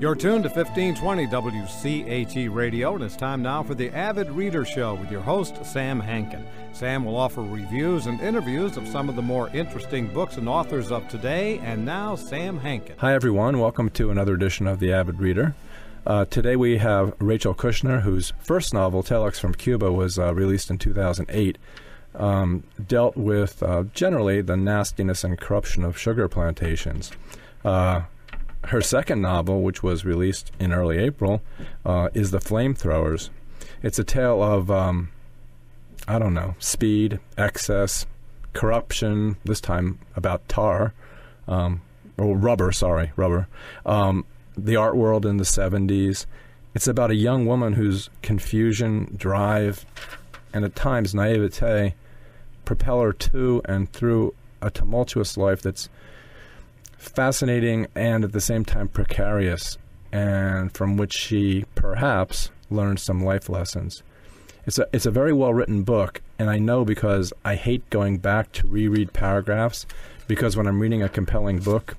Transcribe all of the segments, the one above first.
You're tuned to 1520 WCAT Radio, and it's time now for the Avid Reader Show with your host, Sam Hankin. Sam will offer reviews and interviews of some of the more interesting books and authors of today. And now, Sam Hankin. Hi, everyone. Welcome to another edition of the Avid Reader. Today we have Rachel Kushner, whose first novel, Telex from Cuba, was released in 2008. Dealt with generally the nastiness and corruption of sugar plantations. Her second novel, which was released in early April, is The Flamethrowers. It's a tale of, speed, excess, corruption, this time about tar, rubber. The art world in the 70s. It's about a young woman whose confusion, drive, and at times naivete propel her to and through a tumultuous life that's fascinating and at the same time precarious, and from which she perhaps learns some life lessons. It's a very well-written book, and I know because I hate going back to reread paragraphs, because when I'm reading a compelling book,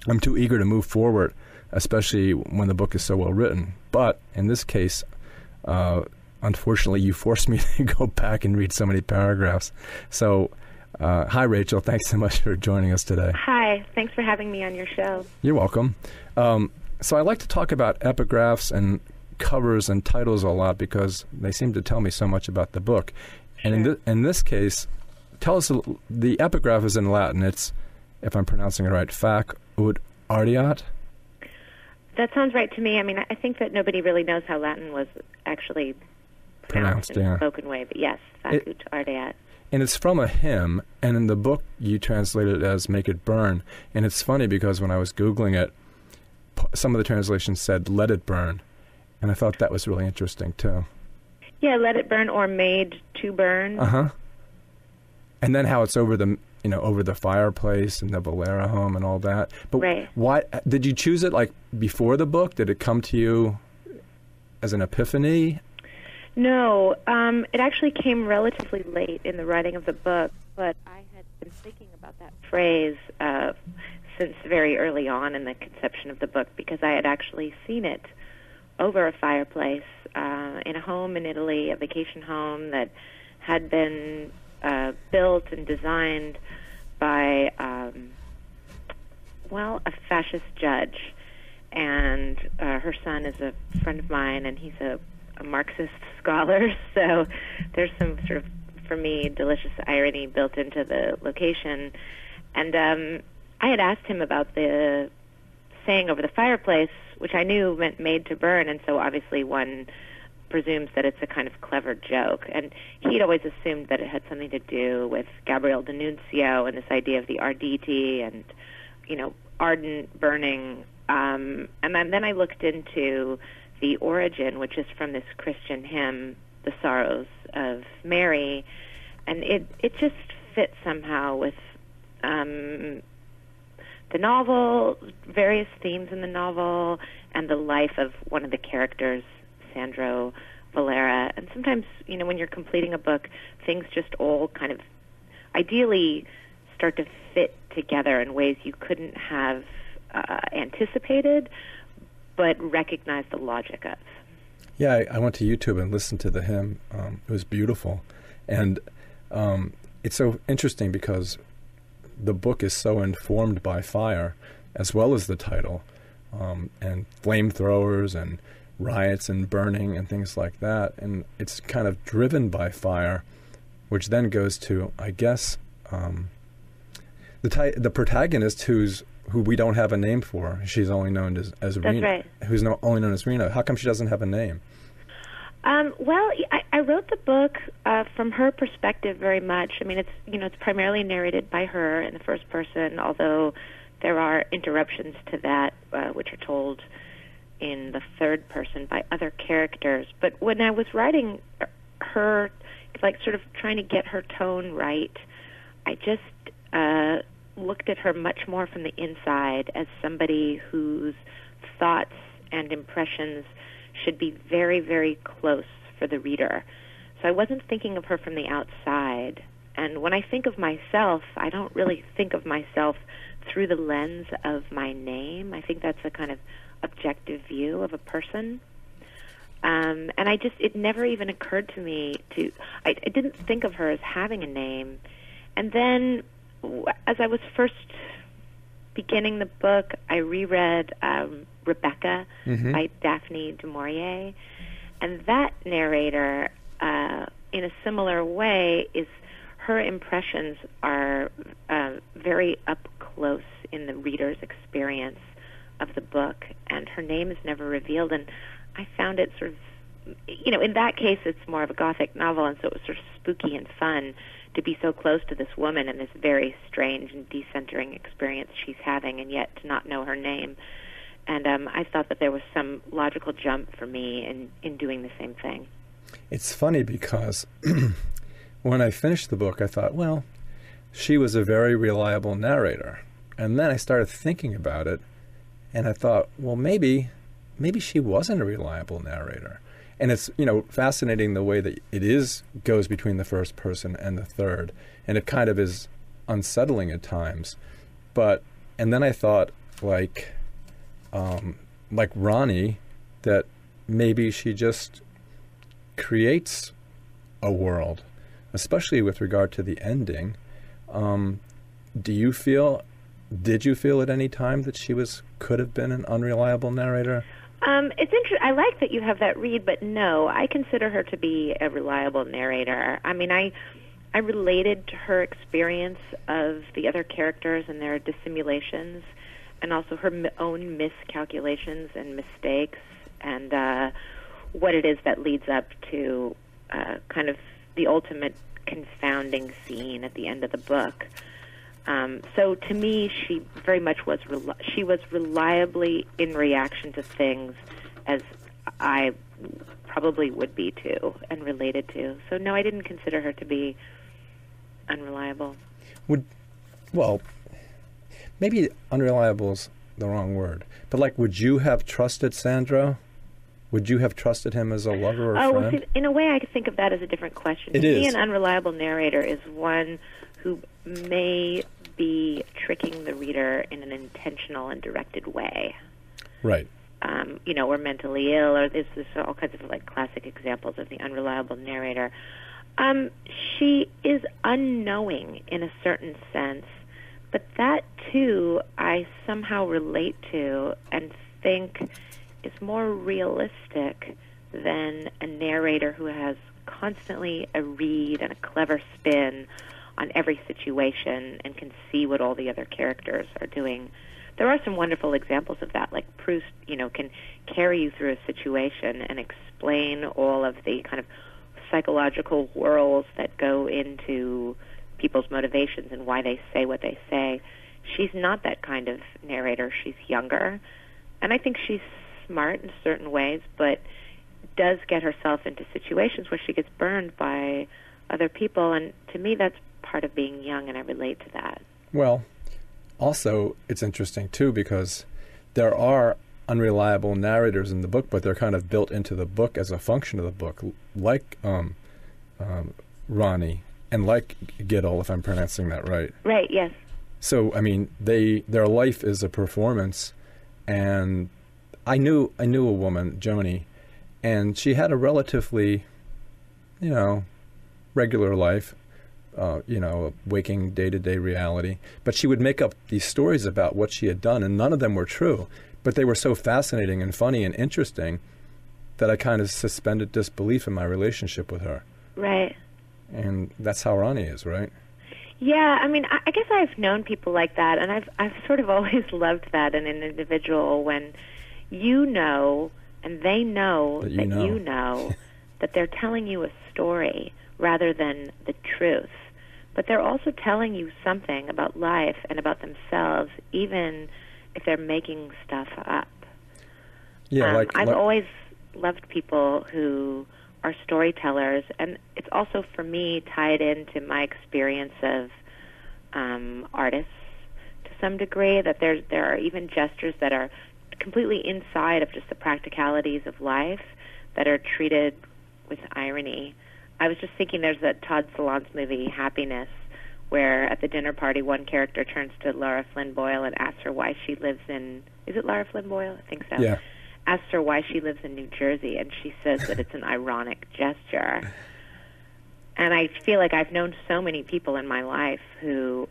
I'm too eager to move forward, especially when the book is so well written. But in this case, unfortunately, you forced me to go back and read so many paragraphs. So, hi, Rachel. Thanks so much for joining us today. Hi. Thanks for having me on your show. You're welcome. So I like to talk about epigraphs and covers and titles a lot because they seem to tell me so much about the book. Sure. And in this case, tell us, the epigraph is in Latin. It's, if I'm pronouncing it right, fac ut ardeat. That sounds right to me. I mean, I think that nobody really knows how Latin was actually pronounced in a spoken way, but yes, fac ut ardeat. And it's from a hymn, and in the book you translate it as make it burn. And it's funny because when I was Googling it, some of the translations said let it burn. And I thought that was really interesting, too. Yeah, let it burn or made to burn. Uh-huh. And then how it's over the fireplace and the Valera home and all that. But right. Why did you choose it like before the book? Did it come to you as an epiphany? No, it actually came relatively late in the writing of the book, but I had been thinking about that phrase since very early on in the conception of the book, because I had actually seen it over a fireplace in a home in Italy, a vacation home that had been built and designed by, a fascist judge. And her son is a friend of mine, and he's a Marxist scholar, so there's some sort of, for me, delicious irony built into the location. And I had asked him about the saying over the fireplace, which I knew meant made to burn, and so obviously one presumes that it's a kind of clever joke. And he'd always assumed that it had something to do with Gabriele D'Annunzio and this idea of the arditi and, ardent burning. And then I looked into the origin, which is from this Christian hymn, The Sorrows of Mary, and it just fits somehow with the novel, various themes in the novel, and the life of one of the characters, Sandro Valera. And sometimes, when you're completing a book, things just all kind of ideally start to fit together in ways you couldn't have anticipated, but recognize the logic of. Yeah, I went to YouTube and listened to the hymn. It was beautiful. And it's so interesting because the book is so informed by fire, as well as the title, and flamethrowers and riots and burning and things like that. And it's kind of driven by fire, which then goes to, I guess, the protagonist who we don't have a name for. She's only known as Rena. That's right. Who's only known as Rena. How come she doesn't have a name? I wrote the book from her perspective very much. I mean, it's primarily narrated by her in the first person, although there are interruptions to that, which are told in the third person by other characters. But when I was writing her, like sort of trying to get her tone right, I just looked at her much more from the inside as somebody whose thoughts and impressions should be very, very close for the reader. So I wasn't thinking of her from the outside. And when I think of myself, I don't really think of myself through the lens of my name. I think that's a kind of objective view of a person. And it never even occurred to me I didn't think of her as having a name. And then, as I was first beginning the book, I reread Rebecca by Daphne du Maurier. And that narrator, in a similar way, her impressions are very up close in the reader's experience of the book, and her name is never revealed. And I found it sort of, in that case, it's more of a Gothic novel, and so it was sort of spooky and fun to be so close to this woman and this very strange and decentering experience she's having, and yet to not know her name. And I thought that there was some logical jump for me in doing the same thing. It's funny because when I finished the book, I thought, well, she was a very reliable narrator. And then I started thinking about it, and I thought, well, maybe she wasn't a reliable narrator. And it's, fascinating the way that it goes between the first person and the third. And it kind of is unsettling at times. And then I thought, like Ronnie, that maybe she just creates a world, especially with regard to the ending. Did you feel at any time that she could have been an unreliable narrator? It's interesting. I like that you have that read, but no, I consider her to be a reliable narrator. I mean, I related to her experience of the other characters and their dissimulations, and also her own miscalculations and mistakes, and what it is that leads up to kind of the ultimate confounding scene at the end of the book. So to me, she very much was reliably in reaction to things as I probably would be too and related to. So no, I didn't consider her to be unreliable. Maybe unreliable is the wrong word, but would you have trusted Sandro? Would you have trusted him as a lover or friend? Well, see, in a way, I think of that as a different question. To me, an unreliable narrator is one who may be tricking the reader in an intentional and directed way. Right. Or mentally ill, or there's all kinds of classic examples of the unreliable narrator. She is unknowing in a certain sense, but that too I somehow relate to and think is more realistic than a narrator who has constantly a read and a clever spin on every situation and can see what all the other characters are doing. There are some wonderful examples of that, like Proust, can carry you through a situation and explain all of the kind of psychological whirls that go into people's motivations and why they say what they say. She's not that kind of narrator. She's younger, and I think she's smart in certain ways, but does get herself into situations where she gets burned by other people, and to me that's part of being young, and I relate to that. Well, also it's interesting too because there are unreliable narrators in the book, but they're kind of built into the book as a function of the book, like Ronnie and like Giddel, if I'm pronouncing that right. Right, yes. So, I mean, their life is a performance, and I knew a woman, Joni, and she had a relatively, regular life, waking day-to-day reality. But she would make up these stories about what she had done, and none of them were true. But they were so fascinating and funny and interesting that I kind of suspended disbelief in my relationship with her. Right. And that's how Ronnie is, right? Yeah, I mean, I guess I've known people like that, and I've sort of always loved that in an individual when you know and they know that you know that they're telling you a story rather than the truth. But they're also telling you something about life and about themselves, even if they're making stuff up. Yeah, I've always loved people who are storytellers, and it's also, for me, tied into my experience of artists to some degree, that there are even gestures that are completely inside of just the practicalities of life that are treated with irony. I was just thinking there's that Todd Solondz movie, Happiness, where at the dinner party one character turns to Lara Flynn Boyle and asks her why she lives in, is it Lara Flynn Boyle? I think so. Yeah. Asks her why she lives in New Jersey, and she says that it's an ironic gesture. And I feel like I've known so many people in my life who,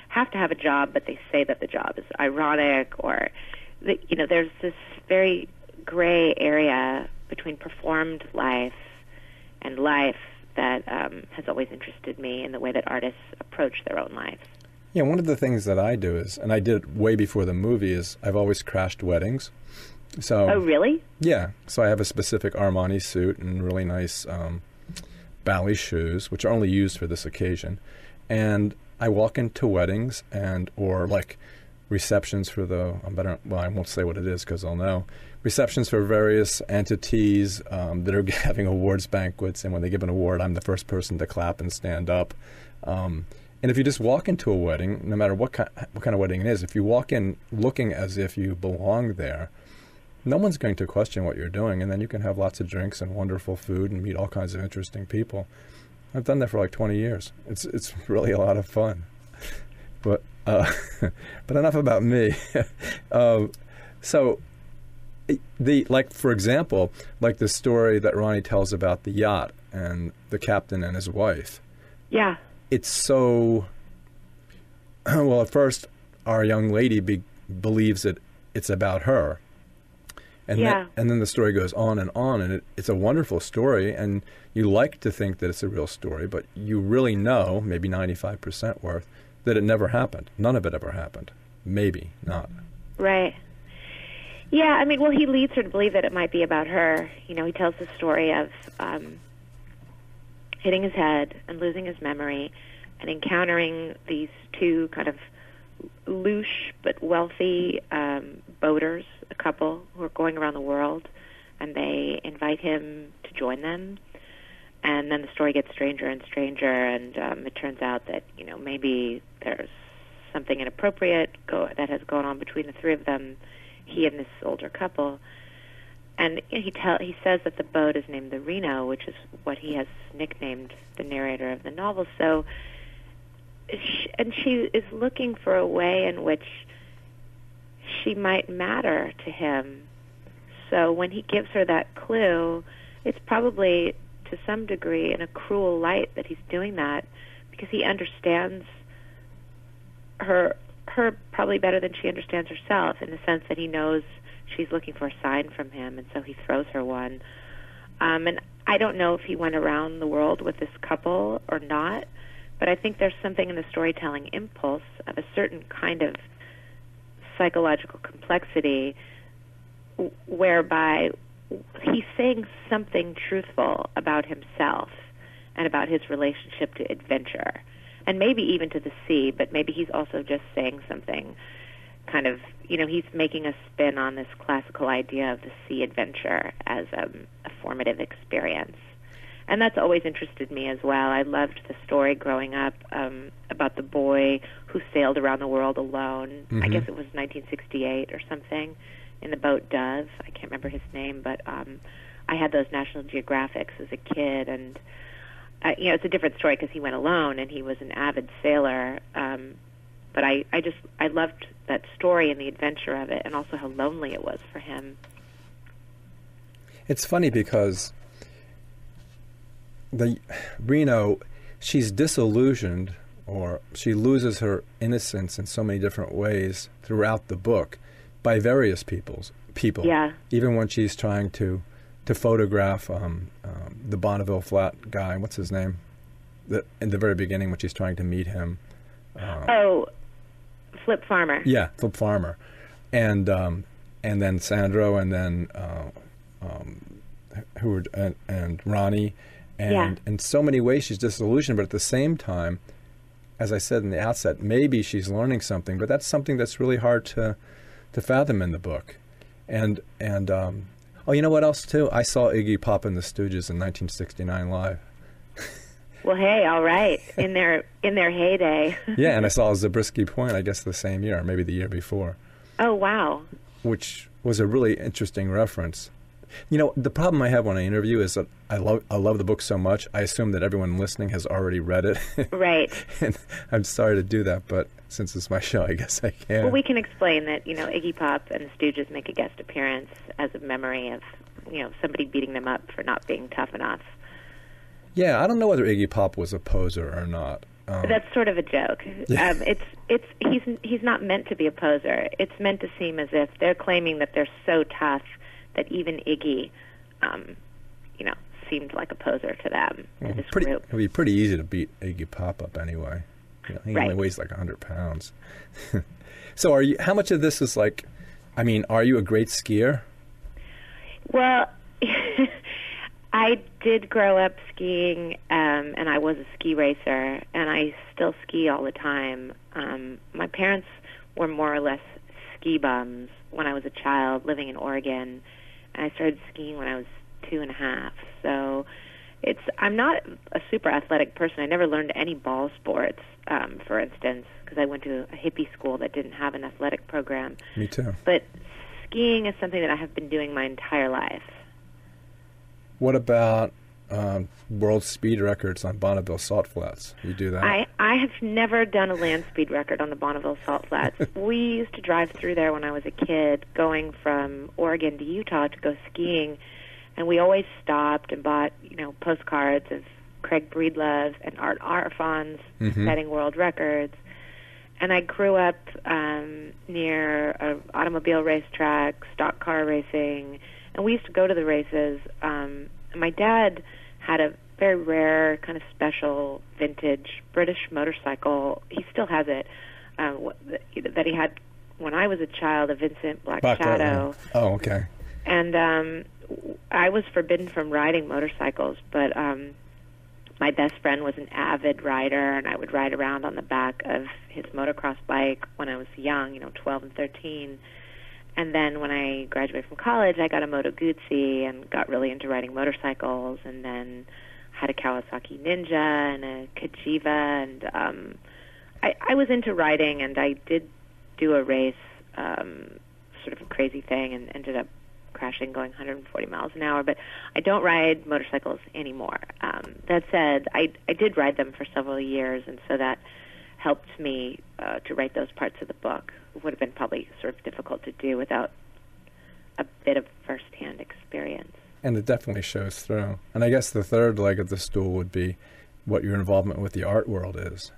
have to have a job, but they say that the job is ironic, or, there's this very gray area between performed life and life that has always interested me in the way that artists approach their own lives. Yeah, one of the things that I do is, and I did way before the movie, is I've always crashed weddings. So, oh, really? Yeah. So I have a specific Armani suit and really nice Bally shoes, which are only used for this occasion. And I walk into weddings or like receptions for I won't say what it is because I'll know. Receptions for various entities that are having awards banquets, and when they give an award, I'm the first person to clap and stand up. And if you just walk into a wedding, no matter what kind of wedding it is, if you walk in looking as if you belong there, no one's going to question what you're doing, and then you can have lots of drinks and wonderful food and meet all kinds of interesting people. I've done that for like 20 years. It's really a lot of fun. But enough about me. So, for example, like the story that Ronnie tells about the yacht and the captain and his wife. Yeah. It's so. Well, at first, our young lady believes that it's about her. And, and then the story goes on, and it's a wonderful story, and you like to think that it's a real story, but you really know, maybe 95% worth, that it never happened. None of it ever happened. Maybe not. Right. Yeah, I mean, well, he leads her to believe that it might be about her. He tells the story of hitting his head and losing his memory and encountering these two kind of louche but wealthy boaters, a couple who are going around the world, and they invite him to join them. And then the story gets stranger and stranger, and it turns out that maybe there's something inappropriate that has gone on between the three of them, he and this older couple. And he says that the boat is named the Reno, which is what he has nicknamed the narrator of the novel. So, she is looking for a way in which she might matter to him. So when he gives her that clue, it's probably to some degree in a cruel light that he's doing that, because he understands her probably better than she understands herself, in the sense that he knows she's looking for a sign from him, and so he throws her one. And I don't know if he went around the world with this couple or not, but I think there's something in the storytelling impulse of a certain kind of psychological complexity whereby he's saying something truthful about himself and about his relationship to adventure, and maybe even to the sea, but maybe he's also just saying something kind of, he's making a spin on this classical idea of the sea adventure as a formative experience. And that's always interested me as well. I loved the story growing up about the boy who sailed around the world alone. Mm-hmm. I guess it was 1968 or something, in the boat Dove. I can't remember his name, but I had those National Geographics as a kid, and it's a different story because he went alone and he was an avid sailor. But I loved that story and the adventure of it, and also how lonely it was for him. It's funny because the Reno, she's disillusioned, or she loses her innocence in so many different ways throughout the book by various people. Yeah. Even when she's trying to photograph the Bonneville Flat guy, what's his name? In the very beginning, when she's trying to meet him. Flip Farmer. Yeah, Flip Farmer, and then Sandro, and then and Ronnie. And in so many ways she's disillusioned, but at the same time, as I said in the outset, maybe she's learning something, but that's something that's really hard to fathom in the book. And you know what else too? I saw Iggy Pop and the Stooges in 1969 live. Well, hey, all right, in their heyday. Yeah, and I saw Zabriskie Point, I guess the same year, maybe the year before. Oh, wow. Which was a really interesting reference You know, the problem I have when I interview is that I love the book so much, I assume that everyone listening has already read it. Right. And I'm sorry to do that, but since it's my show, I guess I can. Well, we can explain that, Iggy Pop and the Stooges make a guest appearance as a memory of, somebody beating them up for not being tough enough. Yeah, I don't know whether Iggy Pop was a poser or not. That's sort of a joke. Yeah. He's not meant to be a poser. It's meant to seem as if they're claiming that they're so tough that even Iggy, seemed like a poser to them in this group. It would be pretty easy to beat Iggy Pop up anyway. He Right. only weighs like 100 pounds. So how much of this is like, are you a great skier? Well, I did grow up skiing, and I was a ski racer, and I still ski all the time. My parents were more or less ski bums when I was a child living in Oregon, and I started skiing when I was 2.5. So I'm not a super athletic person. I never learned any ball sports, for instance, because I went to a hippie school that didn't have an athletic program. Me too. But skiing is something that I have been doing my entire life. What about world speed records on Bonneville Salt Flats? You do that? I have never done a land speed record on the Bonneville Salt Flats. We used to drive through there when I was a kid, going from Oregon to Utah to go skiing, and we always stopped and bought, postcards of Craig Breedlove and Art Arfons setting world records. And I grew up near an automobile racetrack, stock car racing, and we used to go to the races. And my dad had a very rare, kind of special, vintage British motorcycle. He still has it, that he had when I was a child, a Vincent Black Shadow. Oh, okay. And I was forbidden from riding motorcycles, but my best friend was an avid rider, and I would ride around on the back of his motocross bike when I was young, 12 and 13. And then when I graduated from college, I got a Moto Guzzi and got really into riding motorcycles, and then had a Kawasaki Ninja and a Kajiva, and I was into riding, and I did do a race, sort of a crazy thing, and ended up crashing going 140 miles an hour, but I don't ride motorcycles anymore. That said, I did ride them for several years, and so that helped me to write those parts of the book. It would have been probably sort of difficult to do without a bit of first-hand experience. And it definitely shows through. And I guess the third leg of the stool would be what your involvement with the art world is.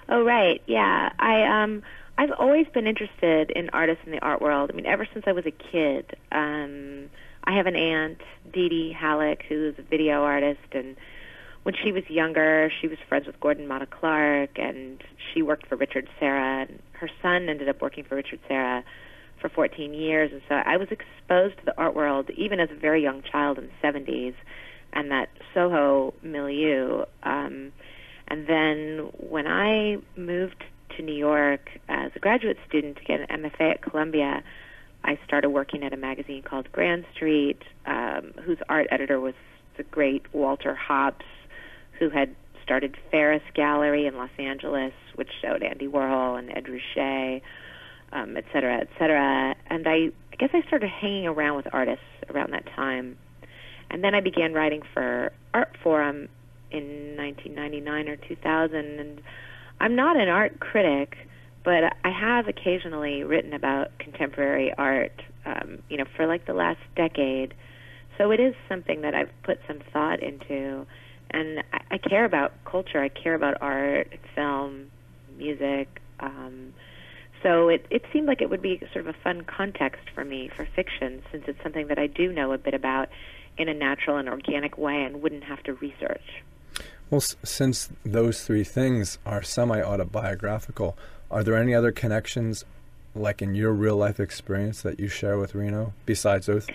Oh, right, yeah. I've always been interested in artists in the art world. Ever since I was a kid. I have an aunt, Dee Dee Halleck, who's a video artist, and when she was younger, she was friends with Gordon Matta Clark, and she worked for Richard Serra, and her son ended up working for Richard Serra for 14 years, and so I was exposed to the art world even as a very young child in the 70s, and that Soho milieu. And then when I moved to New York as a graduate student to get an MFA at Columbia, I started working at a magazine called Grand Street, whose art editor was the great Walter Hopps, who had started Ferris Gallery in Los Angeles, which showed Andy Warhol and Ed Ruscha, et cetera, et cetera. And I guess I started hanging around with artists around that time. And then I began writing for Art Forum in 1999 or 2000. And I'm not an art critic, but I have occasionally written about contemporary art, for like the last decade. So it is something that I've put some thought into. And I care about culture. I care about art, film, music. So it seemed like it would be sort of a fun context for me for fiction, since it's something that I do know a bit about in a natural and organic way and wouldn't have to research. Well, since those three things are semi-autobiographical, are there any other connections, like in your real-life experience, that you share with Reno, besides those?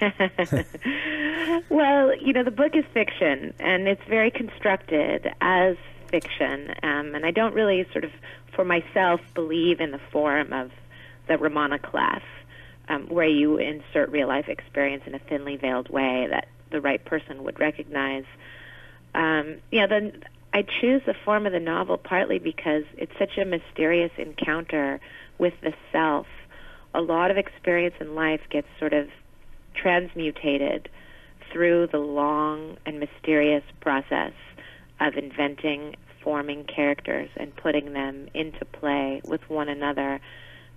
Well, the book is fiction, and it's very constructed as fiction, and I don't really sort of, for myself, believe in the form of the Ramana Clef, where you insert real-life experience in a thinly veiled way that the right person would recognize. Then I choose the form of the novel partly because it's such a mysterious encounter with the self. A lot of experience in life gets sort of transmutated through the long and mysterious process of inventing, forming characters and putting them into play with one another.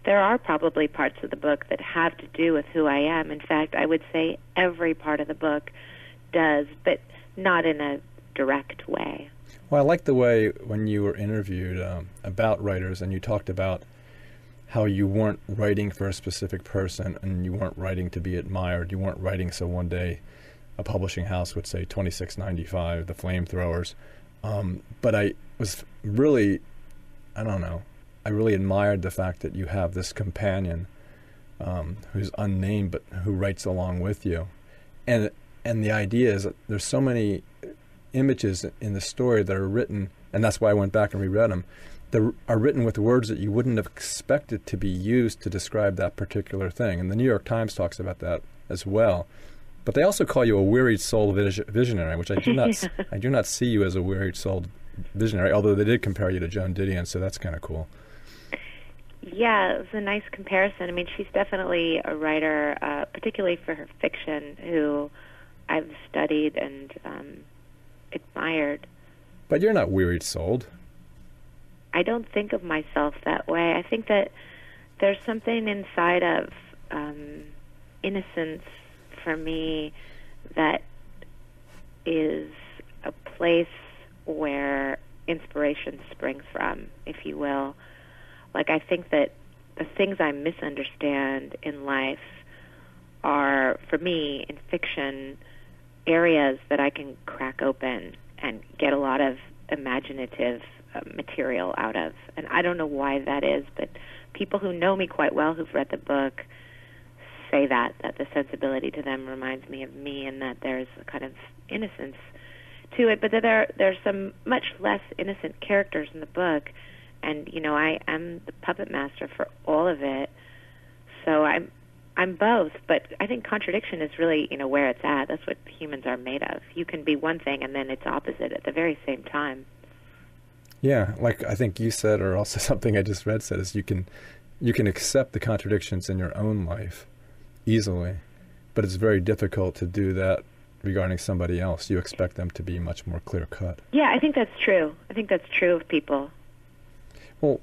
There are probably parts of the book that have to do with who I am. In fact, I would say every part of the book does, but not in a direct way. Well, I like the way when you were interviewed about writers and you talked about how you weren't writing for a specific person and you weren't writing to be admired. You weren't writing so one day a publishing house would say $26.95, the Flamethrowers. But I was really, I don't know, I really admired the fact that you have this companion who's unnamed but who writes along with you. And the idea is that there's so many images in the story that are written, and that's why I went back and reread them, that are written with words that you wouldn't have expected to be used to describe that particular thing. And the New York Times talks about that as well. But they also call you a wearied-souled visionary, which I do not I do not see you as a wearied-souled visionary, although they did compare you to Joan Didion, so that's kind of cool. Yeah, it was a nice comparison. I mean, she's definitely a writer, particularly for her fiction, who I've studied and admired. But you're not wearied-souled. I don't think of myself that way. I think that there's something inside of innocence for me that is a place where inspiration springs from, if you will. Like, I think that the things I misunderstand in life are, for me, in fiction, areas that I can crack open and get a lot of imaginative material out of. And I don't know why that is, but people who know me quite well, who've read the book, say that the sensibility to them reminds me of me, and that there's a kind of innocence to it, but that there's some much less innocent characters in the book, and, you know, I am the puppet master for all of it, so I'm both, but I think contradiction is really, you know, where it's at. That's what humans are made of. You can be one thing and then it's opposite at the very same time. Yeah, like I think you said, or also something I just read said, is you can accept the contradictions in your own life easily, but it's very difficult to do that regarding somebody else. You expect them to be much more clear-cut. Yeah, I think that's true. I think that's true of people. Well,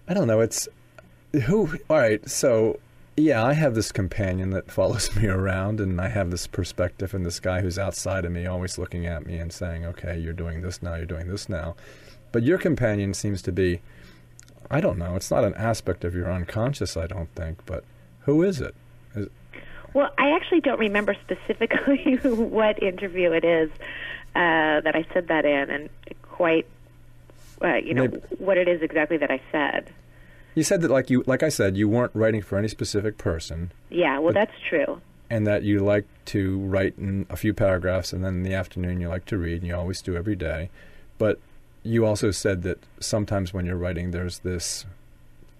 I don't know. All right, so, yeah, I have this companion that follows me around, and I have this perspective, and this guy who's outside of me always looking at me and saying, okay, you're doing this now, you're doing this now. But your companion seems to be, I don't know, it's not an aspect of your unconscious, I don't think, but who is it? Well, I actually don't remember specifically what interview it is that I said that in, and quite, what it is exactly that I said. You said that, like I said, you weren't writing for any specific person. Yeah, well, that's true. And that you like to write in a few paragraphs, and then in the afternoon you like to read, and you always do every day. But you also said that sometimes when you're writing, there's this,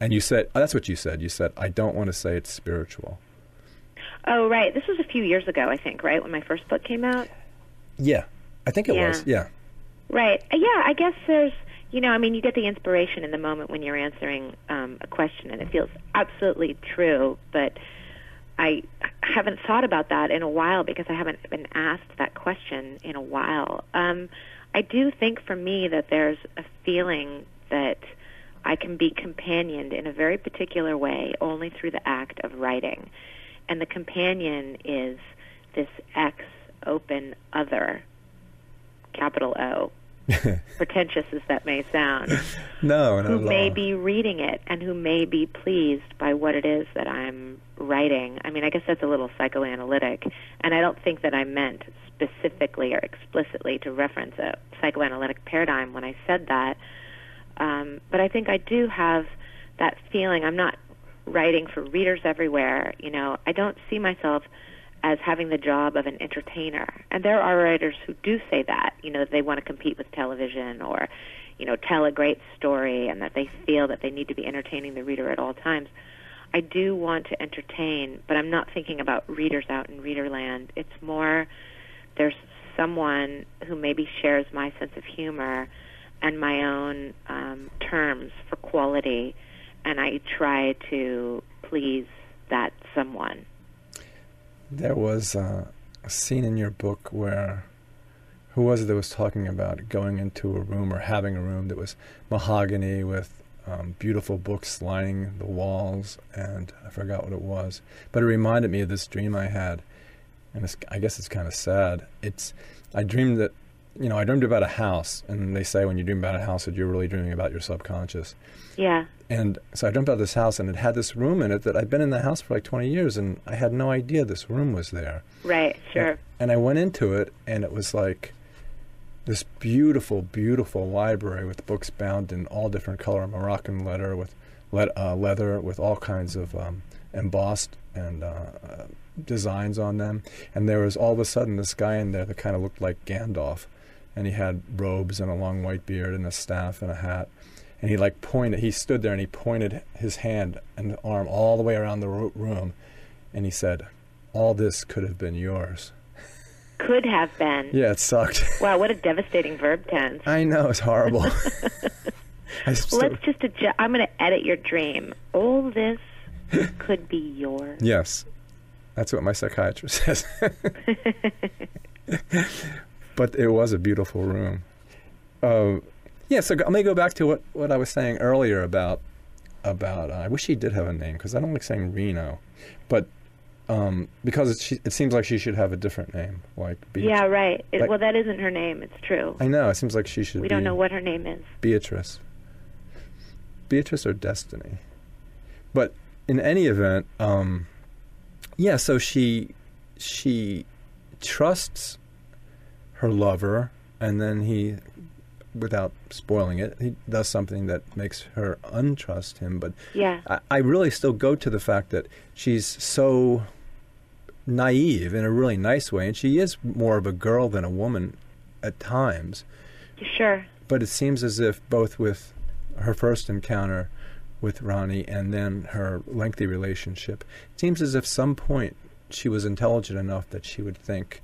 and you said, that's what you said. You said, I don't want to say it's spiritual. Oh, right. This was a few years ago, I think, right, when my first book came out? Yeah, I think it was, yeah. Right. Yeah, I guess there's, you get the inspiration in the moment when you're answering a question, and it feels absolutely true, but I haven't thought about that in a while because I haven't been asked that question in a while. I do think for me that there's a feeling that I can be companioned in a very particular way only through the act of writing. And the companion is this open other, capital O, pretentious as that may sound, no, who may be reading it and who may be pleased by what it is that I'm writing. I mean, I guess that's a little psychoanalytic, and I don't think that I meant specifically or explicitly to reference a psychoanalytic paradigm when I said that, but I think I do have that feeling. I'm not writing for readers everywhere. I don't see myself as having the job of an entertainer. And there are writers who do say that, that they want to compete with television or, tell a great story and that they feel that they need to be entertaining the reader at all times. I do want to entertain, but I'm not thinking about readers out in readerland. It's more there's someone who maybe shares my sense of humor and my own terms for quality, and I try to please that someone. There was a scene in your book where, who was it that was talking about going into a room or having a room that was mahogany with beautiful books lining the walls, and I forgot what it was. But it reminded me of this dream I had, and I guess it's kind of sad. I dreamed about a house, and they say when you dream about a house that you're really dreaming about your subconscious. Yeah. And so I dreamt about this house, and it had this room in it that I'd been in the house for like 20 years, and I had no idea this room was there. Right, sure. And I went into it, and it was like this beautiful, beautiful library with books bound in all different color Moroccan leather with all kinds of embossed and designs on them. And there was all of a sudden this guy in there that kind of looked like Gandalf, and he had robes and a long white beard and a staff and a hat. And he stood there and he pointed his hand and arm all the way around the room, and he said, "All this could have been yours." Could have been. Yeah, it sucked. Wow, what a devastating verb tense. I know, it's horrible. Let's just adjust. I'm going to edit your dream. All this could be yours. Yes, that's what my psychiatrist says. But it was a beautiful room. Yeah, so let me go back to what I was saying earlier about I wish she did have a name, because I don't like saying Reno, but because it seems like she should have a different name, like Beatrice. Yeah, right. Well, that isn't her name. It's true. I know. It seems like she should. We don't know what her name is. Beatrice or Destiny. But in any event, yeah. So she trusts her lover, and then he, without spoiling it, he does something that makes her untrust him. But yeah. I really still go to the fact that she's so naive in a really nice way, and she is more of a girl than a woman at times. Sure. But it seems as if both with her first encounter with Ronnie and then her lengthy relationship, it seems as if some point she was intelligent enough that she would think,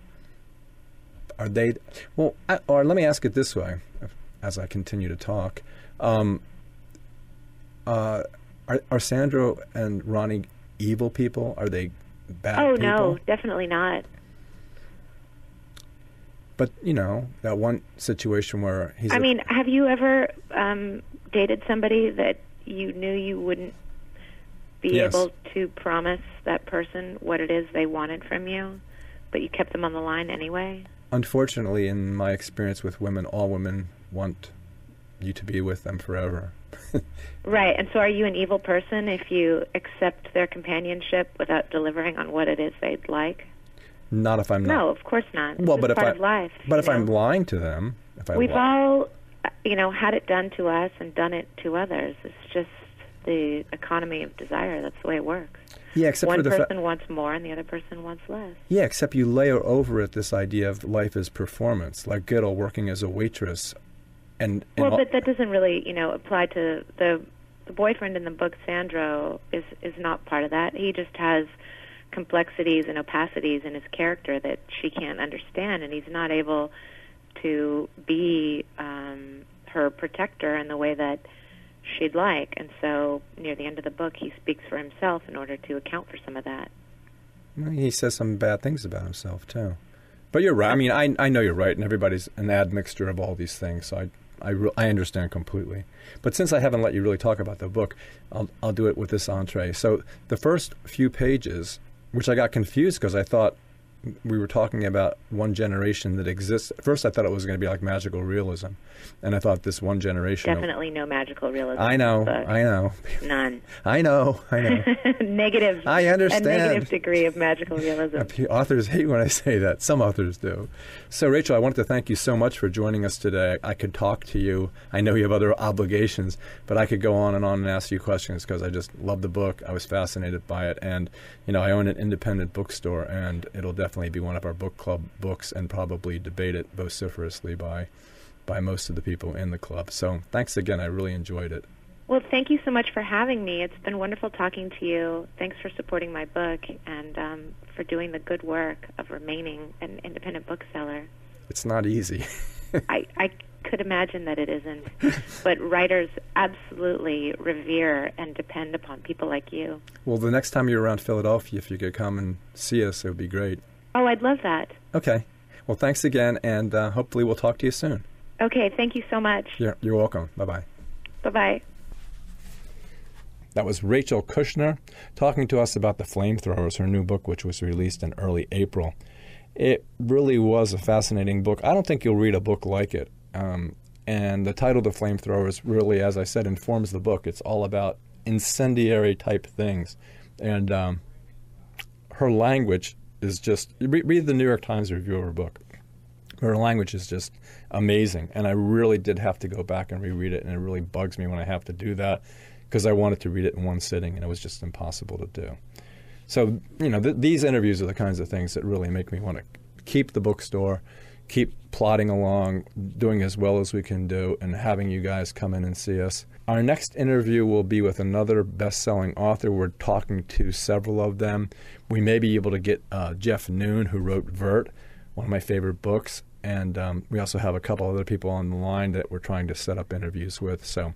or let me ask it this way, as I continue to talk. Are Sandro and Ronnie evil people? Are they bad people? Oh, no, definitely not. But, that one situation where he's... have you ever dated somebody that you knew you wouldn't be able to promise that person what it is they wanted from you, but you kept them on the line anyway? Unfortunately, in my experience with women, all women want you to be with them forever. Right, and so are you an evil person if you accept their companionship without delivering on what it is they'd like? Not if I'm not. No, of course not. Well, but part of life. But if I'm lying to them, we've all, had it done to us and done it to others. It's just the economy of desire. That's the way it works. Yeah, except one for the person wants more and the other person wants less. Yeah, except you layer over it this idea of life as performance, like Gödel working as a waitress. But that doesn't really, apply to the boyfriend in the book. Sandro is not part of that. He just has complexities and opacities in his character that she can't understand, and he's not able to be her protector in the way that she'd like. And so near the end of the book, he speaks for himself in order to account for some of that. He says some bad things about himself, too. But you're right. I know you're right, and everybody's an admixture of all these things, so I understand completely. But since I haven't let you really talk about the book, I'll do it with this entree. So the first few pages, which I got confused because I thought we were talking about one generation that exists. At first I thought it was going to be like magical realism, and I thought this one generation... Definitely no magical realism. I know. None. I know. Negative. I understand. A negative degree of magical realism. Authors hate when I say that. Some authors do. So, Rachel, I wanted to thank you so much for joining us today. I could talk to you. I know you have other obligations, but I could go on and ask you questions because I just love the book. I was fascinated by it. And, I own an independent bookstore, and it'll definitely be one of our book club books and probably debated vociferously by most of the people in the club. So thanks again. I really enjoyed it. Well, thank you so much for having me. It's been wonderful talking to you. Thanks for supporting my book and for doing the good work of remaining an independent bookseller. It's not easy. I could imagine that it isn't. But writers absolutely revere and depend upon people like you. Well, the next time you're around Philadelphia, if you could come and see us, it would be great. Oh, I'd love that. Okay. Well, thanks again, and hopefully we'll talk to you soon. Okay, thank you so much. You're welcome. Bye-bye. Bye-bye. That was Rachel Kushner talking to us about The Flamethrowers, her new book, which was released in early April. It really was a fascinating book. I don't think you'll read a book like it. And the title, The Flamethrowers, really, as I said, informs the book. It's all about incendiary type things. And her language is just, read the New York Times review of her book. Her language is just amazing. And I really did have to go back and reread it, and it really bugs me when I have to do that because I wanted to read it in one sitting, and it was just impossible to do. So, these interviews are the kinds of things that really make me want to keep the bookstore, keep plodding along, doing as well as we can do, and having you guys come in and see us. Our next interview will be with another best-selling author. We're talking to several of them. We may be able to get Jeff Noon, who wrote Vert, one of my favorite books, and we also have a couple other people on the line that we're trying to set up interviews with. So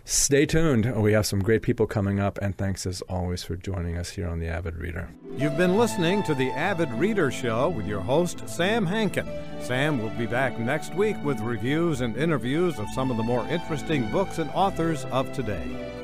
stay tuned. We have some great people coming up, and thanks as always for joining us here on The Avid Reader. You've been listening to The Avid Reader Show with your host, Sam Hankin. Sam will be back next week with reviews and interviews of some of the more interesting books and authors of today.